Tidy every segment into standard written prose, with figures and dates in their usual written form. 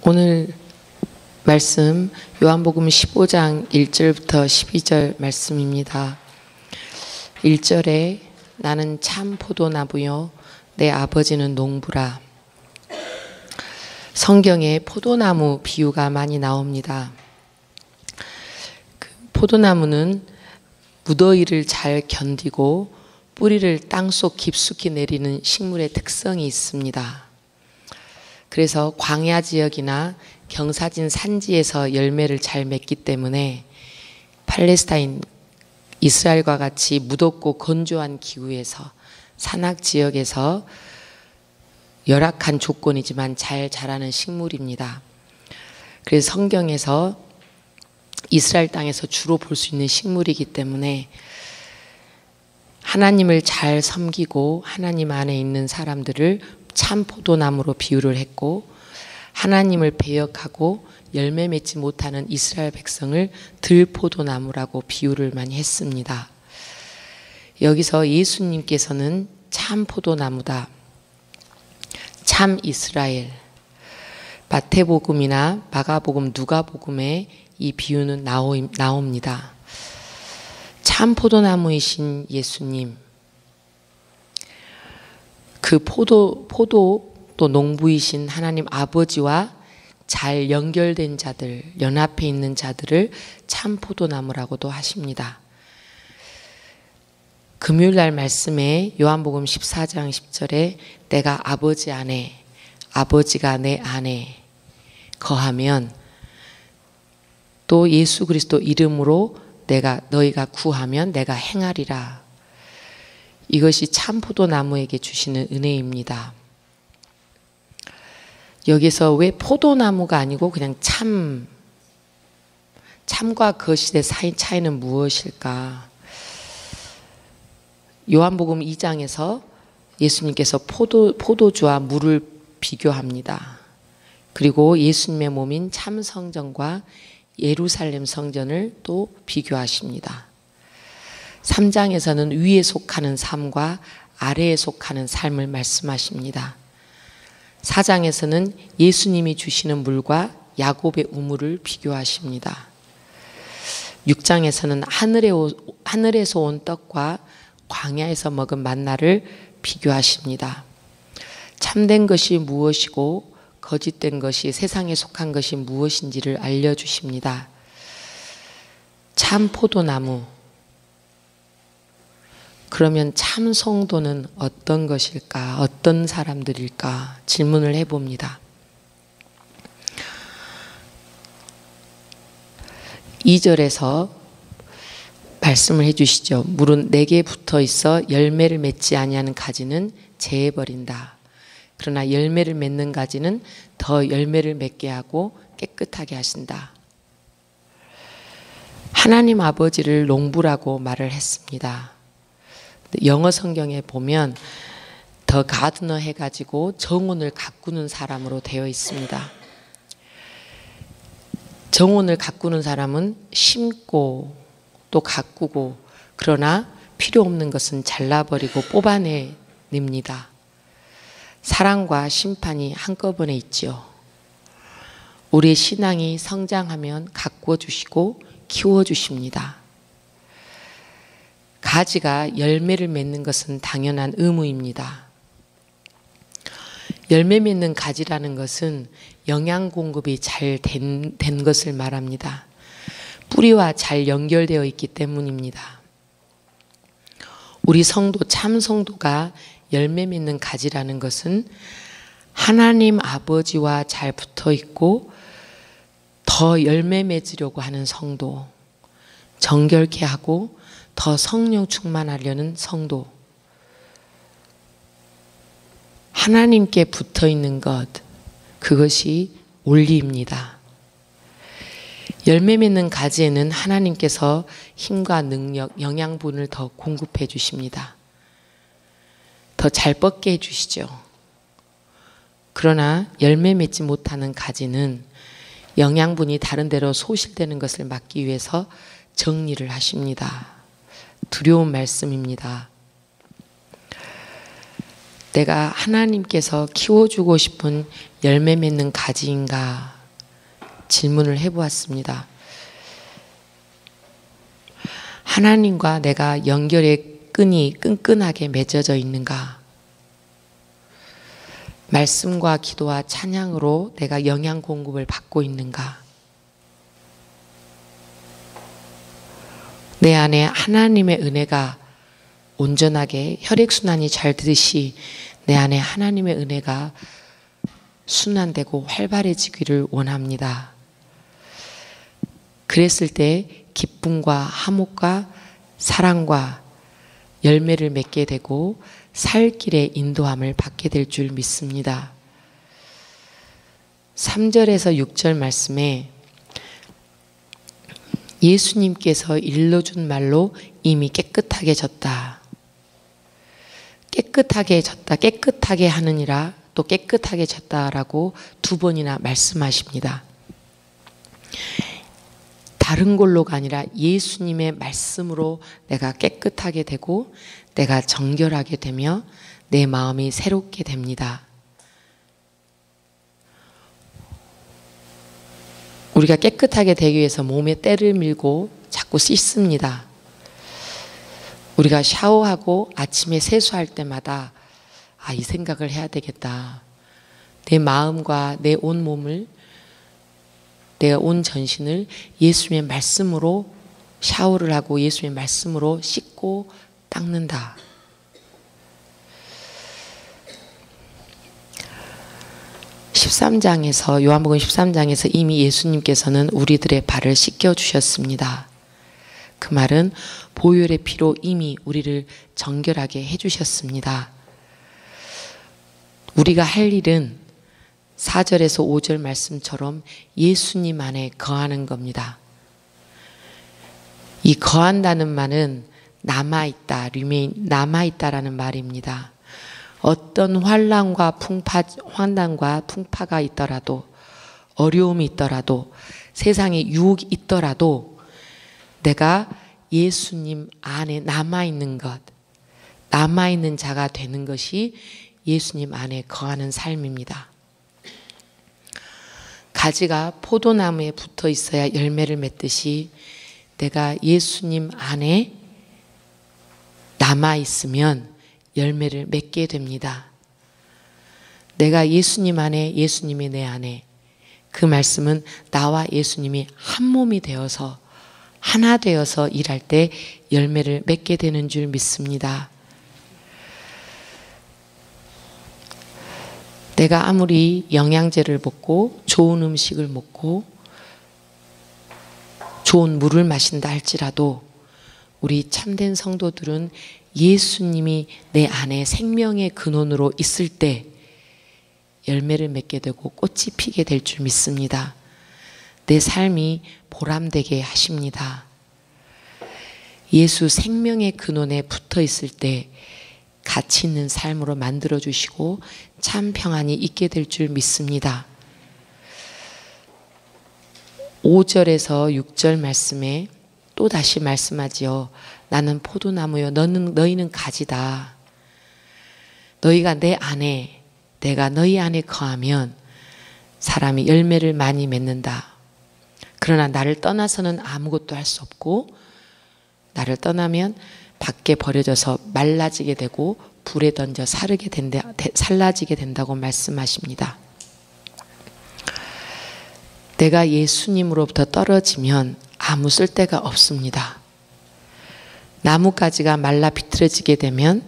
오늘 말씀 요한복음 15장 1절부터 12절 말씀입니다. 1절에 나는 참 포도나무요 내 아버지는 농부라. 성경에 포도나무 비유가 많이 나옵니다. 포도나무는 무더위를 잘 견디고 뿌리를 땅속 깊숙이 내리는 식물의 특성이 있습니다. 그래서 광야 지역이나 경사진 산지에서 열매를 잘 맺기 때문에 팔레스타인, 이스라엘과 같이 무덥고 건조한 기후에서 산악 지역에서 열악한 조건이지만 잘 자라는 식물입니다. 그래서 성경에서 이스라엘 땅에서 주로 볼 수 있는 식물이기 때문에 하나님을 잘 섬기고 하나님 안에 있는 사람들을 참 포도나무로 비유를 했고, 하나님을 배역하고 열매 맺지 못하는 이스라엘 백성을 들포도나무라고 비유를 많이 했습니다. 여기서 예수님께서는 참 포도나무다, 참 이스라엘, 마태복음이나 마가복음, 누가복음에 이 비유는 나옵니다. 참 포도나무이신 예수님, 그 포도 또 농부이신 하나님 아버지와 잘 연결된 자들, 연합해 있는 자들을 참 포도나무라고도 하십니다. 금요일날 말씀에 요한복음 14장 10절에 내가 아버지 안에, 아버지가 내 안에 거하면 또 예수 그리스도 이름으로 너희가 구하면 내가 행하리라. 이것이 참 포도나무에게 주시는 은혜입니다. 여기서 왜 포도나무가 아니고 그냥 참과 거짓의 사이 차이는 무엇일까? 요한복음 2장에서 예수님께서 포도주와 물을 비교합니다. 그리고 예수님의 몸인 참 성전과 예루살렘 성전을 또 비교하십니다. 3장에서는 위에 속하는 삶과 아래에 속하는 삶을 말씀하십니다. 4장에서는 예수님이 주시는 물과 야곱의 우물을 비교하십니다. 6장에서는 하늘에서 온 떡과 광야에서 먹은 만나를 비교하십니다. 참된 것이 무엇이고 거짓된 것이, 세상에 속한 것이 무엇인지를 알려주십니다. 참 포도나무, 그러면 참 성도는 어떤 것일까? 어떤 사람들일까? 질문을 해봅니다. 2절에서 말씀을 해주시죠. 물은 내게 붙어 있어 열매를 맺지 아니하는 가지는 제해버린다. 그러나 열매를 맺는 가지는 더 열매를 맺게 하고 깨끗하게 하신다. 하나님 아버지를 농부라고 말을 했습니다. 영어 성경에 보면 더 가드너 해가지고 정원을 가꾸는 사람으로 되어 있습니다. 정원을 가꾸는 사람은 심고 또 가꾸고, 그러나 필요 없는 것은 잘라버리고 뽑아냅니다. 사랑과 심판이 한꺼번에 있지요. 우리의 신앙이 성장하면 가꾸어 주시고 키워 주십니다. 가지가 열매를 맺는 것은 당연한 의무입니다. 열매 맺는 가지라는 것은 영양 공급이 잘 된 것을 말합니다. 뿌리와 잘 연결되어 있기 때문입니다. 우리 성도, 참 성도가 열매 맺는 가지라는 것은 하나님 아버지와 잘 붙어 있고 더 열매 맺으려고 하는 성도, 정결케 하고 더 성령 충만하려는 성도, 하나님께 붙어 있는 것, 그것이 원리입니다. 열매 맺는 가지에는 하나님께서 힘과 능력, 영양분을 더 공급해 주십니다. 더 잘 뻗게 해 주시죠. 그러나 열매 맺지 못하는 가지는 영양분이 다른 데로 소실되는 것을 막기 위해서 정리를 하십니다. 두려운 말씀입니다. 내가 하나님께서 키워주고 싶은 열매 맺는 가지인가 질문을 해보았습니다. 하나님과 내가 연결의 끈이 끈끈하게 맺어져 있는가? 말씀과 기도와 찬양으로 내가 영양 공급을 받고 있는가? 내 안에 하나님의 은혜가 온전하게 혈액순환이 잘 되듯이 내 안에 하나님의 은혜가 순환되고 활발해지기를 원합니다. 그랬을 때 기쁨과 화목과 사랑과 열매를 맺게 되고 살 길의 인도함을 받게 될 줄 믿습니다. 3절에서 6절 말씀에 예수님께서 일러준 말로 이미 깨끗하게 졌다. 깨끗하게 졌다. 깨끗하게 하느니라 또 깨끗하게 졌다라고 두 번이나 말씀하십니다. 다른 걸로가 아니라 예수님의 말씀으로 내가 깨끗하게 되고 내가 정결하게 되며 내 마음이 새롭게 됩니다. 우리가 깨끗하게 되기 위해서 몸에 때를 밀고 자꾸 씻습니다. 우리가 샤워하고 아침에 세수할 때마다 이 생각을 해야 되겠다. 내 마음과 내 온 몸을, 내 온 전신을 예수님의 말씀으로 샤워를 하고 예수님의 말씀으로 씻고 닦는다. 요한복음 13장에서 이미 예수님께서는 우리들의 발을 씻겨주셨습니다. 그 말은 보혈의 피로 이미 우리를 정결하게 해주셨습니다. 우리가 할 일은 4절에서 5절 말씀처럼 예수님 안에 거하는 겁니다. 이 거한다는 말은 남아있다, 남아있다라는 말입니다. 어떤 환난과 풍파가 있더라도, 어려움이 있더라도, 세상에 유혹이 있더라도 내가 예수님 안에 남아있는 것, 남아있는 자가 되는 것이 예수님 안에 거하는 삶입니다. 가지가 포도나무에 붙어 있어야 열매를 맺듯이 내가 예수님 안에 남아있으면 열매를 맺게 됩니다. 내가 예수님 안에, 예수님이 내 안에, 그 말씀은 나와 예수님이 한 몸이 되어서 하나 되어서 일할 때 열매를 맺게 되는 줄 믿습니다. 내가 아무리 영양제를 먹고 좋은 음식을 먹고 좋은 물을 마신다 할지라도 우리 참된 성도들은 예수님이 내 안에 생명의 근원으로 있을 때 열매를 맺게 되고 꽃이 피게 될 줄 믿습니다. 내 삶이 보람되게 하십니다. 예수 생명의 근원에 붙어 있을 때 가치 있는 삶으로 만들어 주시고 참 평안이 있게 될 줄 믿습니다. 5절에서 6절 말씀에 또 다시 말씀하지요. 나는 포도나무요 너희는 가지다. 너희가 내 안에, 내가 너희 안에 거하면 사람이 열매를 많이 맺는다. 그러나 나를 떠나서는 아무것도 할 수 없고 나를 떠나면 밖에 버려져서 말라지게 되고 불에 던져 살라지게 된다고 말씀하십니다. 내가 예수님으로부터 떨어지면 아무 쓸데가 없습니다. 나뭇가지가 말라 비틀어지게 되면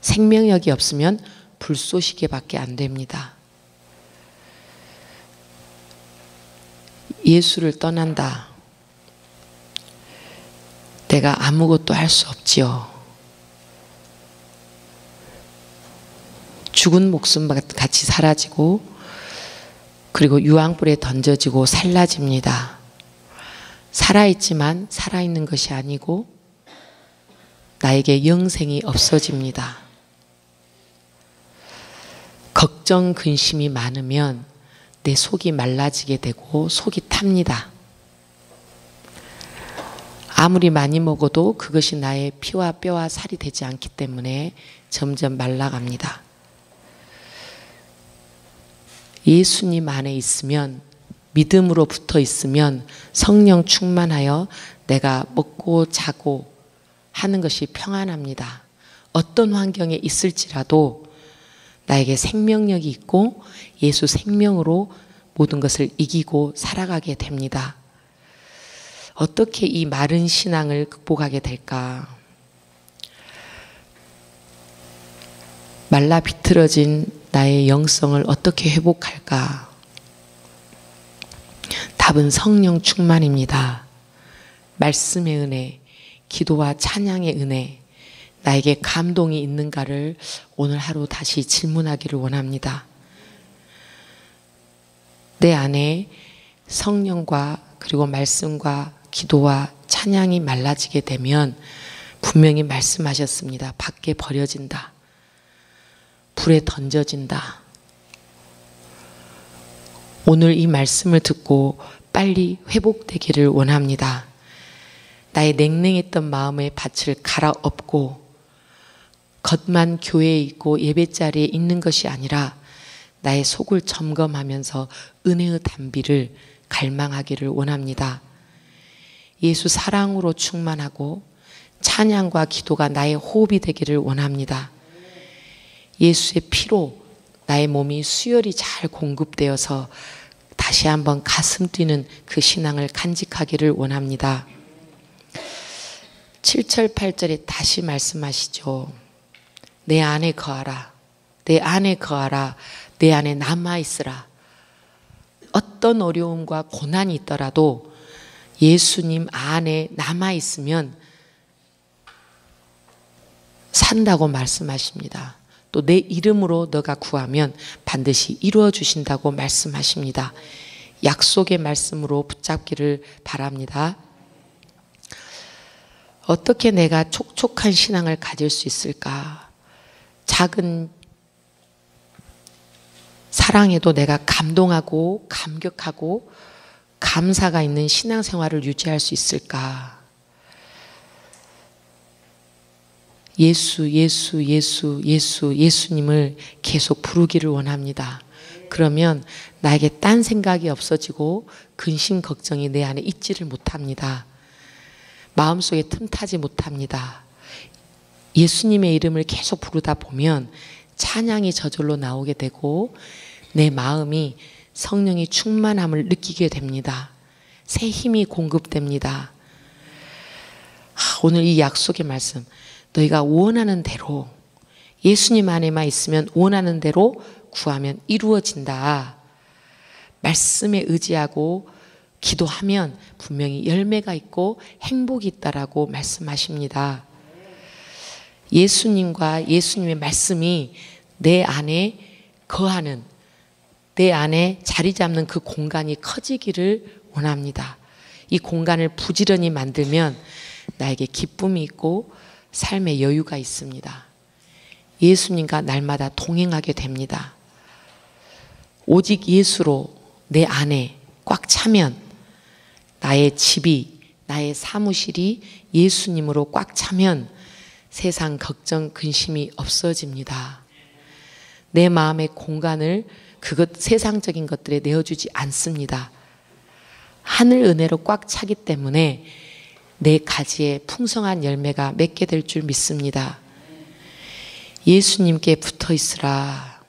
생명력이 없으면 불 쏘시개밖에 안 됩니다. 예수를 떠난다. 내가 아무것도 할 수 없지요. 죽은 목숨 같이 사라지고 그리고 유황불에 던져지고 살라집니다. 살아있지만 살아있는 것이 아니고 나에게 영생이 없어집니다. 걱정, 근심이 많으면 내 속이 말라지게 되고 속이 탑니다. 아무리 많이 먹어도 그것이 나의 피와 뼈와 살이 되지 않기 때문에 점점 말라갑니다. 예수님 안에 있으면, 믿음으로 붙어 있으면 성령 충만하여 내가 먹고 자고 하는 것이 평안합니다. 어떤 환경에 있을지라도 나에게 생명력이 있고 예수 생명으로 모든 것을 이기고 살아가게 됩니다. 어떻게 이 마른 신앙을 극복하게 될까? 말라 비틀어진 나의 영성을 어떻게 회복할까? 답은 성령 충만입니다. 말씀의 은혜, 기도와 찬양의 은혜, 나에게 감동이 있는가를 오늘 하루 다시 질문하기를 원합니다. 내 안에 성령과 그리고 말씀과 기도와 찬양이 말라지게 되면 분명히 말씀하셨습니다. 밖에 버려진다. 불에 던져진다. 오늘 이 말씀을 듣고 빨리 회복되기를 원합니다. 나의 냉랭했던 마음의 밭을 갈아엎고 겉만 교회에 있고 예배자리에 있는 것이 아니라 나의 속을 점검하면서 은혜의 단비를 갈망하기를 원합니다. 예수 사랑으로 충만하고 찬양과 기도가 나의 호흡이 되기를 원합니다. 예수의 피로 나의 몸이 수혈이 잘 공급되어서 다시 한번 가슴 뛰는 그 신앙을 간직하기를 원합니다. 7절 8절에 다시 말씀하시죠. 내 안에 거하라. 내 안에 거하라. 내 안에 남아있으라. 어떤 어려움과 고난이 있더라도 예수님 안에 남아있으면 산다고 말씀하십니다. 또 내 이름으로 너가 구하면 반드시 이루어 주신다고 말씀하십니다. 약속의 말씀으로 붙잡기를 바랍니다. 어떻게 내가 촉촉한 신앙을 가질 수 있을까? 작은 사랑에도 내가 감동하고 감격하고 감사가 있는 신앙생활을 유지할 수 있을까? 예수님을 계속 부르기를 원합니다. 그러면 나에게 딴 생각이 없어지고 근심 걱정이 내 안에 있지를 못합니다. 마음속에 틈타지 못합니다. 예수님의 이름을 계속 부르다 보면 찬양이 저절로 나오게 되고 내 마음이 성령의 충만함을 느끼게 됩니다. 새 힘이 공급됩니다. 오늘 이 약속의 말씀, 너희가 원하는 대로 예수님 안에만 있으면 원하는 대로 구하면 이루어진다. 말씀에 의지하고 기도하면 분명히 열매가 있고 행복이 있다라고 말씀하십니다. 예수님과 예수님의 말씀이 내 안에 거하는, 내 안에 자리 잡는 그 공간이 커지기를 원합니다. 이 공간을 부지런히 만들면 나에게 기쁨이 있고 삶의 여유가 있습니다. 예수님과 날마다 동행하게 됩니다. 오직 예수로 내 안에 꽉 차면 나의 집이, 나의 사무실이 예수님으로 꽉 차면 세상 걱정, 근심이 없어집니다. 내 마음의 공간을 세상적인 것들에 내어주지 않습니다. 하늘 은혜로 꽉 차기 때문에 내 가지에 풍성한 열매가 맺게 될 줄 믿습니다. 예수님께 붙어 있으라.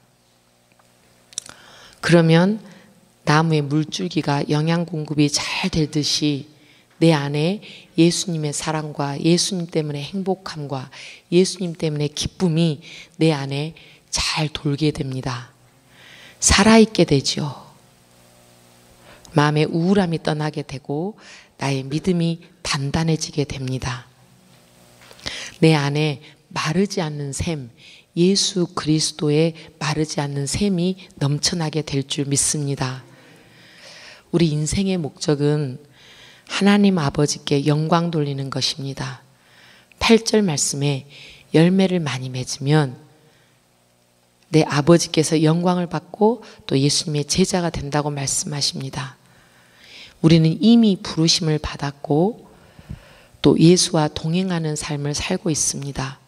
그러면 나무의 물줄기가 영양 공급이 잘 되듯이 내 안에 예수님의 사랑과 예수님 때문에 행복함과 예수님 때문에 기쁨이 내 안에 잘 돌게 됩니다. 살아있게 되죠. 마음의 우울함이 떠나게 되고 나의 믿음이 단단해지게 됩니다. 내 안에 마르지 않는 샘, 예수 그리스도의 마르지 않는 샘이 넘쳐나게 될 줄 믿습니다. 우리 인생의 목적은 하나님 아버지께 영광 돌리는 것입니다. 8절 말씀에 열매를 많이 맺으면 내 아버지께서 영광을 받고 또 예수님의 제자가 된다고 말씀하십니다. 우리는 이미 부르심을 받았고 또 예수와 동행하는 삶을 살고 있습니다.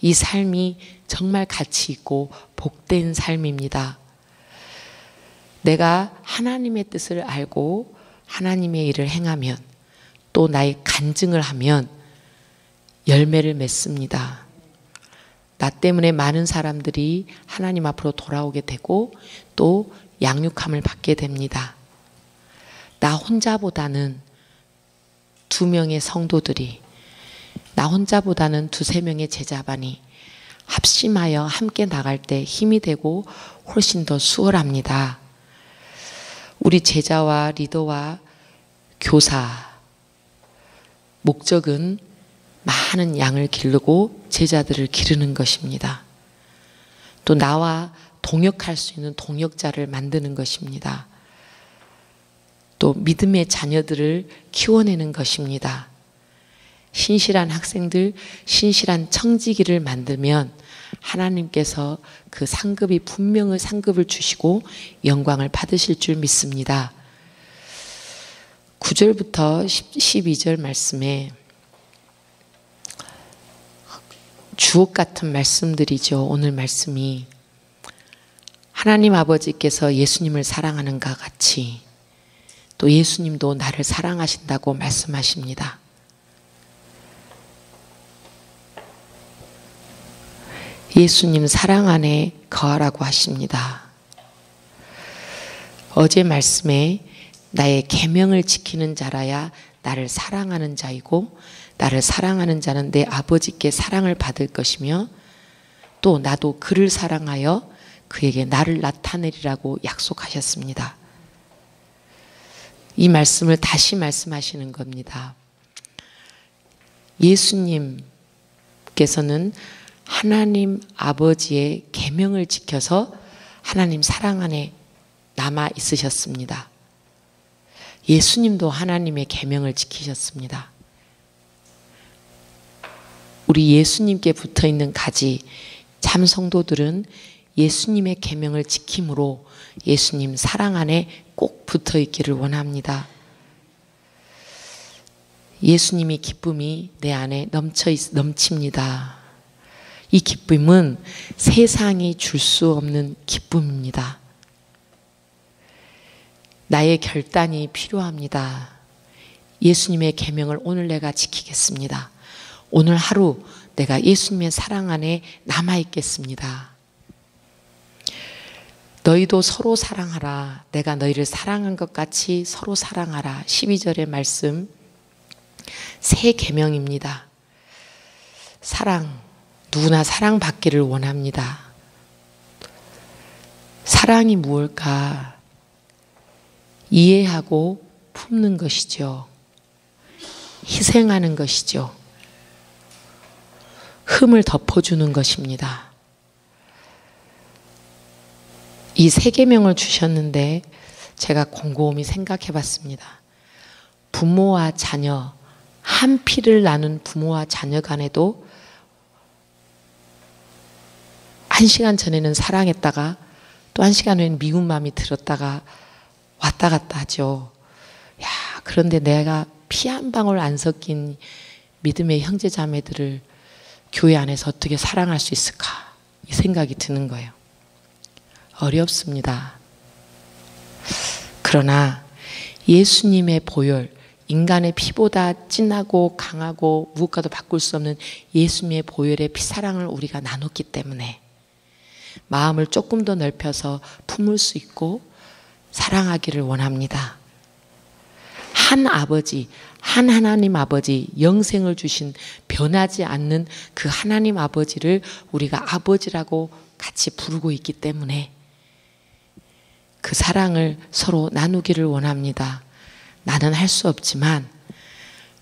이 삶이 정말 가치 있고 복된 삶입니다. 내가 하나님의 뜻을 알고 하나님의 일을 행하면 또 나의 간증을 하면 열매를 맺습니다. 나 때문에 많은 사람들이 하나님 앞으로 돌아오게 되고 또 양육함을 받게 됩니다. 나 혼자보다는 2명의 성도들이, 나 혼자보다는 2-3명의 제자반이 합심하여 함께 나갈 때 힘이 되고 훨씬 더 수월합니다. 우리 제자와 리더와 교사 목적은 많은 양을 기르고 제자들을 기르는 것입니다. 또 나와 동역할 수 있는 동역자를 만드는 것입니다. 또 믿음의 자녀들을 키워내는 것입니다. 신실한 학생들, 신실한 청지기를 만들면 하나님께서 그 상급이 분명히 상급을 주시고 영광을 받으실 줄 믿습니다. 9절부터 12절 말씀에 주옥 같은 말씀들이죠. 오늘 말씀이 하나님 아버지께서 예수님을 사랑하는 것 같이 또 예수님도 나를 사랑하신다고 말씀하십니다. 예수님 사랑 안에 거하라고 하십니다. 어제 말씀에 나의 계명을 지키는 자라야 나를 사랑하는 자이고 나를 사랑하는 자는 내 아버지께 사랑을 받을 것이며 또 나도 그를 사랑하여 그에게 나를 나타내리라고 약속하셨습니다. 이 말씀을 다시 말씀하시는 겁니다. 예수님께서는 하나님 아버지의 계명을 지켜서 하나님 사랑 안에 남아 있으셨습니다. 예수님도 하나님의 계명을 지키셨습니다. 우리 예수님께 붙어있는 가지 참 성도들은 예수님의 계명을 지킴으로 예수님 사랑 안에 꼭 붙어있기를 원합니다. 예수님의 기쁨이 내 안에 넘칩니다. 이 기쁨은 세상이 줄 수 없는 기쁨입니다. 나의 결단이 필요합니다. 예수님의 계명을 오늘 내가 지키겠습니다. 오늘 하루 내가 예수님의 사랑 안에 남아있겠습니다. 너희도 서로 사랑하라. 내가 너희를 사랑한 것 같이 서로 사랑하라. 12절의 말씀 새 계명입니다. 사랑, 누구나 사랑받기를 원합니다. 사랑이 무엇일까? 이해하고 품는 것이죠. 희생하는 것이죠. 흠을 덮어주는 것입니다. 이 세 계명을 주셨는데 제가 곰곰이 생각해 봤습니다. 부모와 자녀, 한 피를 나눈 부모와 자녀 간에도 1시간 전에는 사랑했다가 또 1시간 후에는 미운 마음이 들었다가 왔다 갔다 하죠. 야, 그런데 내가 피 한 방울 안 섞인 믿음의 형제 자매들을 교회 안에서 어떻게 사랑할 수 있을까? 이 생각이 드는 거예요. 어렵습니다. 그러나 예수님의 보혈, 인간의 피보다 진하고 강하고 무엇과도 바꿀 수 없는 예수님의 보혈의 피사랑을 우리가 나눴기 때문에 마음을 조금 더 넓혀서 품을 수 있고 사랑하기를 원합니다. 한 아버지, 한 하나님 아버지, 영생을 주신 변하지 않는 그 하나님 아버지를 우리가 아버지라고 같이 부르고 있기 때문에 그 사랑을 서로 나누기를 원합니다. 나는 할 수 없지만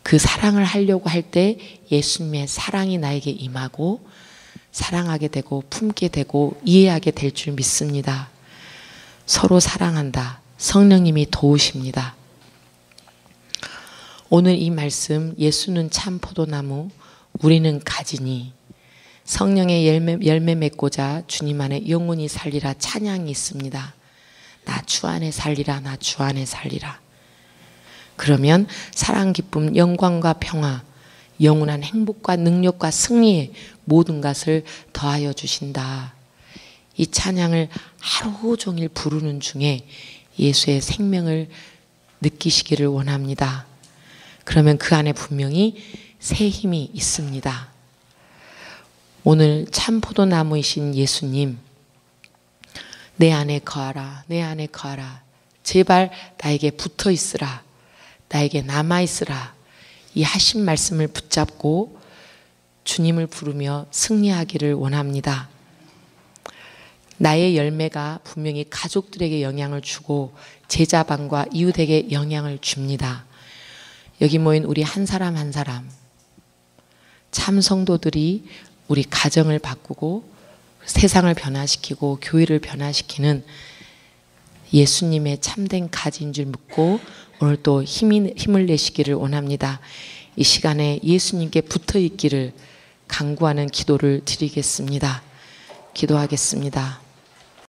그 사랑을 하려고 할 때 예수님의 사랑이 나에게 임하고 사랑하게 되고 품게 되고 이해하게 될 줄 믿습니다. 서로 사랑한다. 성령님이 도우십니다. 오늘 이 말씀 예수는 참 포도나무 우리는 가지니 성령의 열매 맺고자 주님 안에 영원히 살리라 찬양이 있습니다. 나 주 안에 살리라 나 주 안에 살리라. 그러면 사랑, 기쁨, 영광과 평화, 영원한 행복과 능력과 승리의 모든 것을 더하여 주신다. 이 찬양을 하루 종일 부르는 중에 예수의 생명을 느끼시기를 원합니다. 그러면 그 안에 분명히 새 힘이 있습니다. 오늘 참 포도나무이신 예수님, 내 안에 거하라, 내 안에 거하라. 제발 나에게 붙어 있으라, 나에게 남아 있으라. 이 하신 말씀을 붙잡고 주님을 부르며 승리하기를 원합니다. 나의 열매가 분명히 가족들에게 영향을 주고 제자반과 이웃에게 영향을 줍니다. 여기 모인 우리 한 사람 한 사람, 참 성도들이 우리 가정을 바꾸고 세상을 변화시키고 교회를 변화시키는 예수님의 참된 가지인 줄 믿고 오늘 또 힘을 내시기를 원합니다. 이 시간에 예수님께 붙어 있기를 간구하는 기도를 드리겠습니다. 기도하겠습니다.